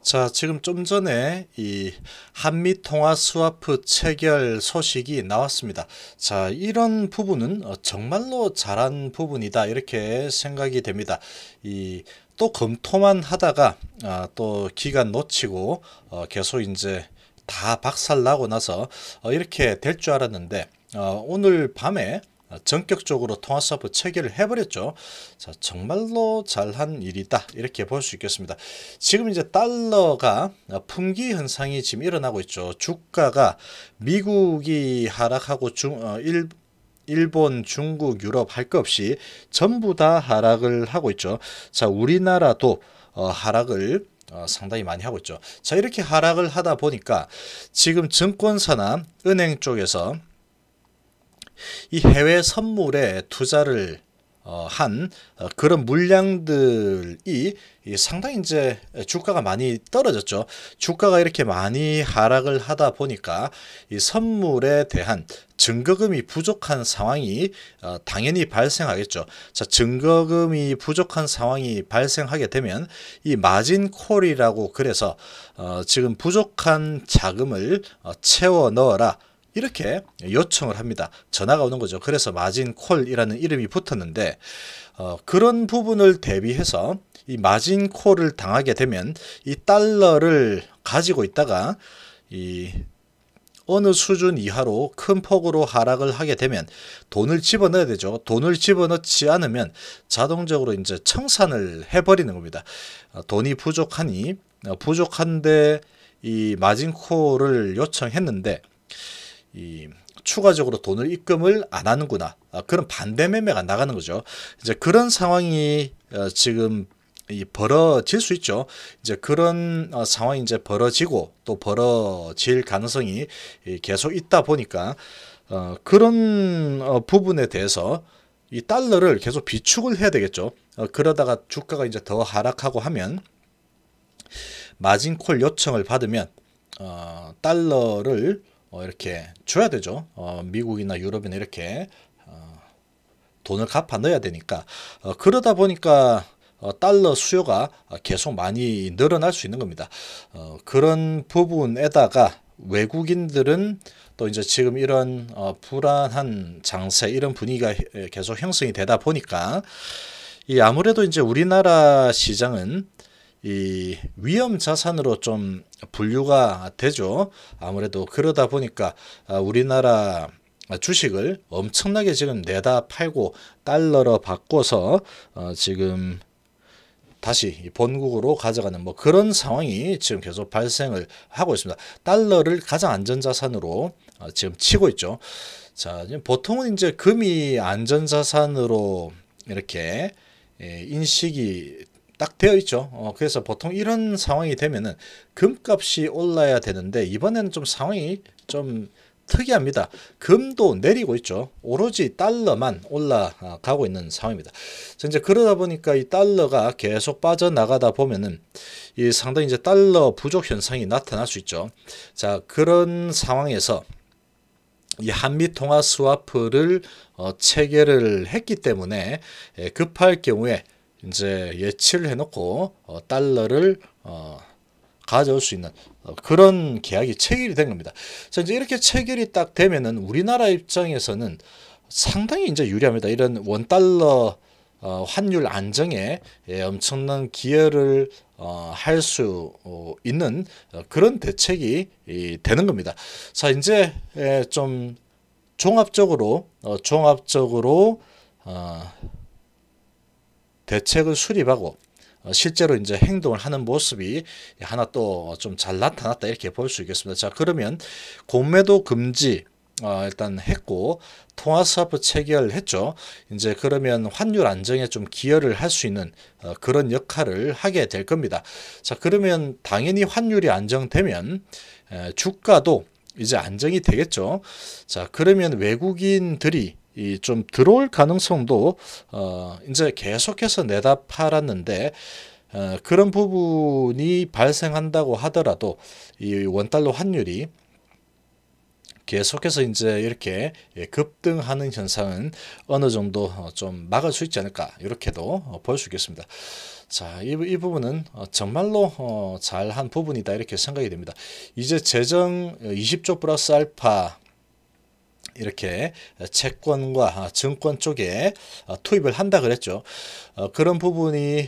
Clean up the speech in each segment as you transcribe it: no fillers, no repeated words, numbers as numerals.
자, 지금 좀 전에 이 한미 통화 스와프 체결 소식이 나왔습니다. 자, 이런 부분은 정말로 잘한 부분이다 이렇게 생각이 됩니다. 이 또 검토만 하다가 또 기간 놓치고 계속 이제 다 박살나고 나서 이렇게 될 줄 알았는데 오늘 밤에 전격적으로 통화스와프 체결을 해버렸죠. 자, 정말로 잘한 일이다 이렇게 볼 수 있겠습니다. 지금 이제 달러가 품귀 현상이 지금 일어나고 있죠. 주가가 미국이 하락하고 일본, 중국, 유럽 할 것 없이 전부 다 하락을 하고 있죠. 자, 우리나라도 하락을 상당히 많이 하고 있죠. 자, 이렇게 하락을 하다 보니까 지금 증권사나 은행 쪽에서 이 해외 선물에 투자를 한 그런 물량들이 상당히 이제 주가가 많이 떨어졌죠. 주가가 이렇게 많이 하락을 하다 보니까 이 선물에 대한 증거금이 부족한 상황이 당연히 발생하겠죠. 자, 증거금이 부족한 상황이 발생하게 되면 이 마진 콜이라고 그래서 지금 부족한 자금을 채워 넣어라 이렇게 요청을 합니다. 전화가 오는 거죠. 그래서 마진 콜이라는 이름이 붙었는데 그런 부분을 대비해서 이 마진 콜을 당하게 되면 이 달러를 가지고 있다가 이 어느 수준 이하로 큰 폭으로 하락을 하게 되면 돈을 집어넣어야 되죠. 돈을 집어넣지 않으면 자동적으로 이제 청산을 해버리는 겁니다. 돈이 부족한데 이 마진 콜을 요청했는데 추가적으로 돈을 입금을 안 하는구나. 그런 반대 매매가 나가는 거죠. 이제 그런 상황이 지금 벌어질 수 있죠. 이제 그런 상황이 이제 벌어지고 또 벌어질 가능성이 계속 있다 보니까 그런 부분에 대해서 이 달러를 계속 비축을 해야 되겠죠. 그러다가 주가가 이제 더 하락하고 하면 마진콜 요청을 받으면 달러를 이렇게 줘야 되죠. 미국이나 유럽이나 이렇게 돈을 갚아 넣어야 되니까 그러다 보니까 달러 수요가 계속 많이 늘어날 수 있는 겁니다. 그런 부분에다가 외국인들은 또 이제 지금 이런 불안한 장세 이런 분위기가 계속 형성이 되다 보니까 이 아무래도 이제 우리나라 시장은 이 위험 자산으로 좀 분류가 되죠. 아무래도 그러다 보니까 우리나라 주식을 엄청나게 지금 내다 팔고 달러로 바꿔서 지금 다시 본국으로 가져가는 뭐 그런 상황이 지금 계속 발생을 하고 있습니다. 달러를 가장 안전자산으로 지금 치고 있죠. 자, 보통은 이제 금이 안전자산으로 이렇게 인식이 딱 되어 있죠. 그래서 보통 이런 상황이 되면은 금값이 올라야 되는데 이번에는 좀 상황이 좀 특이합니다. 금도 내리고 있죠. 오로지 달러만 올라가고 있는 상황입니다. 이제 그러다 보니까 이 달러가 계속 빠져나가다 보면은 이 상당히 이제 달러 부족 현상이 나타날 수 있죠. 자, 그런 상황에서 이 한미 통화 스와프를 체결을 했기 때문에 급할 경우에 이제 예치를 해놓고 달러를 가져올 수 있는 그런 계약이 체결이 된 겁니다. 자, 이제 이렇게 체결이 딱 되면은 우리나라 입장에서는 상당히 이제 유리합니다. 이런 원달러 환율 안정에 엄청난 기여를 할 수 있는 그런 대책이 되는 겁니다. 자, 이제 좀 종합적으로 대책을 수립하고 실제로 이제 행동을 하는 모습이 하나 또 좀 잘 나타났다 이렇게 볼 수 있겠습니다. 자, 그러면 공매도 금지 일단 했고 통화스와프 체결했죠. 이제 그러면 환율 안정에 좀 기여를 할 수 있는 그런 역할을 하게 될 겁니다. 자, 그러면 당연히 환율이 안정되면 주가도 이제 안정이 되겠죠. 자, 그러면 외국인들이 좀 들어올 가능성도 이제 계속해서 내다 팔았는데 그런 부분이 발생한다고 하더라도 이 원달러 환율이 계속해서 이제 이렇게 급등하는 현상은 어느 정도 좀 막을 수 있지 않을까 이렇게도 볼 수 있겠습니다. 자, 이 부분은 정말로 잘한 부분이다 이렇게 생각이 됩니다. 이제 재정 20조 플러스 알파 이렇게 채권과 증권 쪽에 투입을 한다 그랬죠. 그런 부분이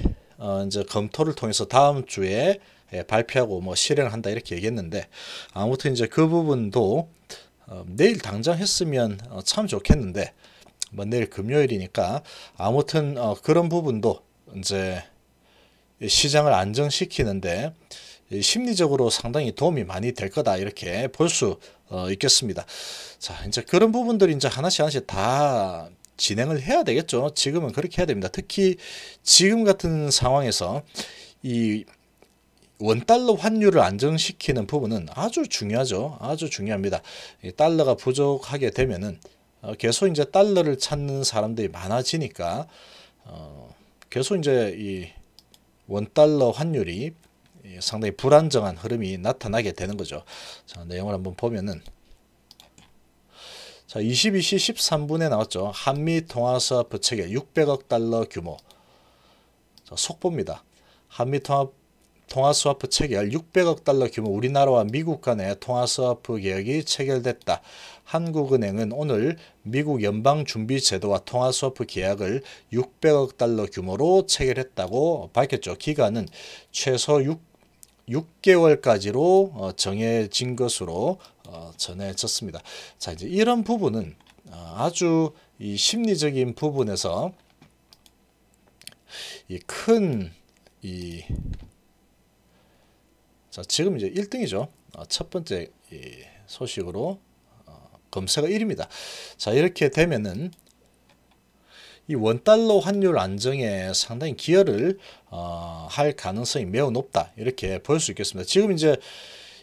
이제 검토를 통해서 다음 주에 발표하고 뭐 실행을 한다 이렇게 얘기했는데, 아무튼 이제 그 부분도 내일 당장 했으면 참 좋겠는데 뭐 내일 금요일이니까 아무튼 그런 부분도 이제 시장을 안정시키는데 심리적으로 상당히 도움이 많이 될 거다 이렇게 볼 수 있겠습니다. 자, 이제 그런 부분들이 이제 하나씩 다 진행을 해야 되겠죠. 지금은 그렇게 해야 됩니다. 특히 지금 같은 상황에서 이 원달러 환율을 안정시키는 부분은 아주 중요하죠. 아주 중요합니다. 이 달러가 부족하게 되면은 계속 이제 달러를 찾는 사람들이 많아지니까 계속 이제 이 원달러 환율이 상당히 불안정한 흐름이 나타나게 되는 거죠. 자, 내용을 한번 보면은, 자, 22시 13분에 나왔죠. 한미 통화스와프 체결 600억 달러 규모. 자, 속보입니다. 한미 통화스와프 체결 600억 달러 규모, 우리나라와 미국 간의 통화스와프 계약이 체결됐다. 한국은행은 오늘 미국 연방준비제도와 통화스와프 계약을 600억 달러 규모로 체결했다고 밝혔죠. 기간은 최소 6개월까지로 정해진 것으로 전해졌습니다. 자, 이제 이런 부분은 아주 이 심리적인 부분에서 자, 지금 이제 1등이죠. 첫 번째 소식으로 검색어 1위입니다. 자, 이렇게 되면은 이 원달러 환율 안정에 상당히 기여를 할 가능성이 매우 높다 이렇게 볼 수 있겠습니다. 지금 이제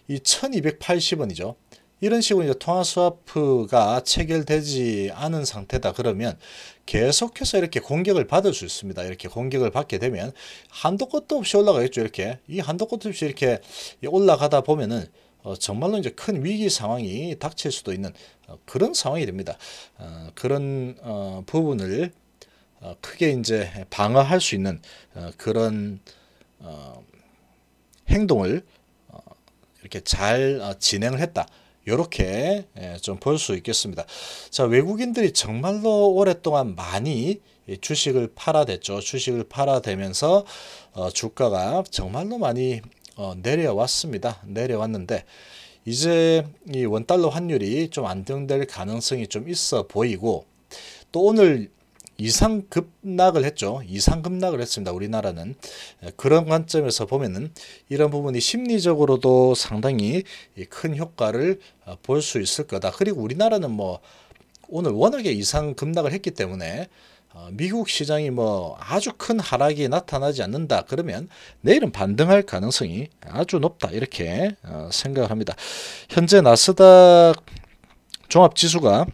이 1280원이죠. 이런 식으로 이제 통화 스와프가 체결되지 않은 상태다 그러면 계속해서 이렇게 공격을 받을 수 있습니다. 이렇게 공격을 받게 되면 한도 끝도 없이 올라가겠죠. 이렇게 이 한도 끝도 없이 이렇게 올라가다 보면은 정말로 이제 큰 위기 상황이 닥칠 수도 있는 그런 상황이 됩니다. 그런 부분을 크게 이제 방어할 수 있는 그런 행동을 이렇게 잘 진행을 했다. 이렇게 좀 볼 수 있겠습니다. 자, 외국인들이 정말로 오랫동안 많이 주식을 팔아댔죠. 주식을 팔아대면서 주가가 정말로 많이 내려왔습니다. 내려왔는데 이제 이 원달러 환율이 좀 안정될 가능성이 좀 있어 보이고, 또 오늘 이상 급락을 했죠. 이상 급락을 했습니다. 우리나라는. 그런 관점에서 보면은 이런 부분이 심리적으로도 상당히 큰 효과를 볼 수 있을 거다. 그리고 우리나라는 뭐 오늘 워낙에 이상 급락을 했기 때문에 미국 시장이 뭐 아주 큰 하락이 나타나지 않는다 그러면 내일은 반등할 가능성이 아주 높다 이렇게 생각을 합니다. 현재 나스닥 종합지수가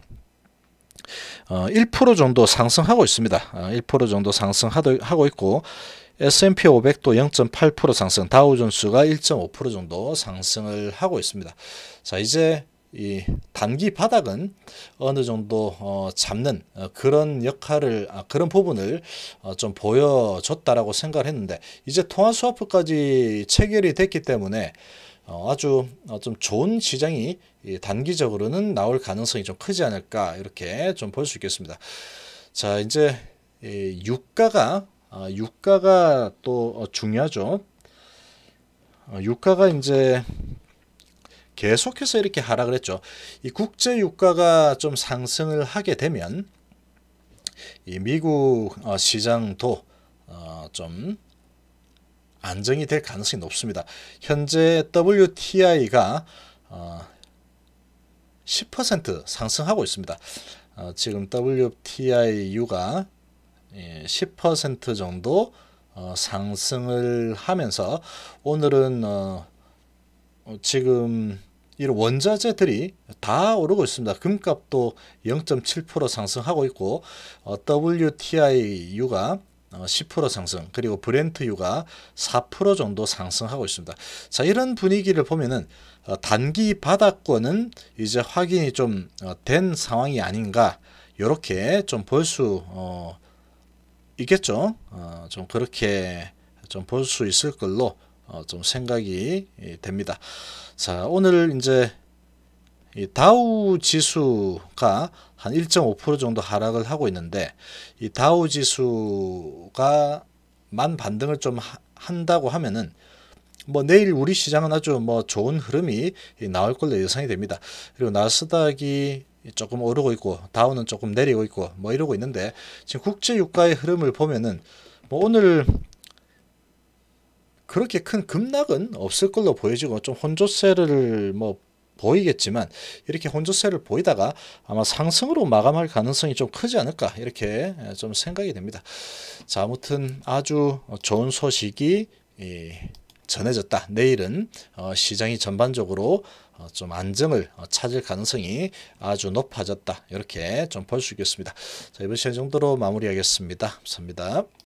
1% 정도 상승하고 있습니다. 1% 정도 상승하고 있고, S&P 500도 0.8% 상승, 다우존스가 1.5% 정도 상승을 하고 있습니다. 자, 이제 이 단기 바닥은 어느 정도 잡는 그런 역할을 그런 부분을 좀 보여줬다라고 생각을 했는데, 이제 통화 스와프까지 체결이 됐기 때문에 아주 좀 좋은 시장이 단기적으로는 나올 가능성이 좀 크지 않을까 이렇게 좀 볼 수 있겠습니다. 자, 이제 유가가 또 중요하죠. 유가가 이제 계속해서 이렇게 하락을 했죠. 이 국제 유가가 좀 상승을 하게 되면 이 미국 시장도 좀 안정이 될 가능성이 높습니다. 현재 WTI가 10% 상승하고 있습니다. 지금 WTIU가 10% 정도 상승을 하면서 오늘은 지금 이런 원자재들이 다 오르고 있습니다. 금값도 0.7% 상승하고 있고 WTIU가 10% 상승, 그리고 브렌트유가 4% 정도 상승하고 있습니다. 자, 이런 분위기를 보면은 단기 바닥권은 이제 확인이 좀 된 상황이 아닌가 이렇게 좀 볼 수 있겠죠. 좀 그렇게 좀 볼 수 있을 걸로 좀 생각이 됩니다. 자, 오늘 이제 이 다우 지수가 한 1.5% 정도 하락을 하고 있는데, 이 다우 지수가 만 반등을 좀 한다고 하면은 뭐 내일 우리 시장은 아주 뭐 좋은 흐름이 나올 걸로 예상이 됩니다. 그리고 나스닥이 조금 오르고 있고 다우는 조금 내리고 있고 뭐 이러고 있는데, 지금 국제 유가의 흐름을 보면은 뭐 오늘 그렇게 큰 급락은 없을 걸로 보여지고, 좀 혼조세를 뭐 보이겠지만 이렇게 혼조세를 보이다가 아마 상승으로 마감할 가능성이 좀 크지 않을까, 이렇게 좀 생각이 됩니다. 자, 아무튼 아주 좋은 소식이 전해졌다. 내일은 시장이 전반적으로 좀 안정을 찾을 가능성이 아주 높아졌다. 이렇게 좀 볼 수 있겠습니다. 자, 이번 시간 정도로 마무리하겠습니다. 감사합니다.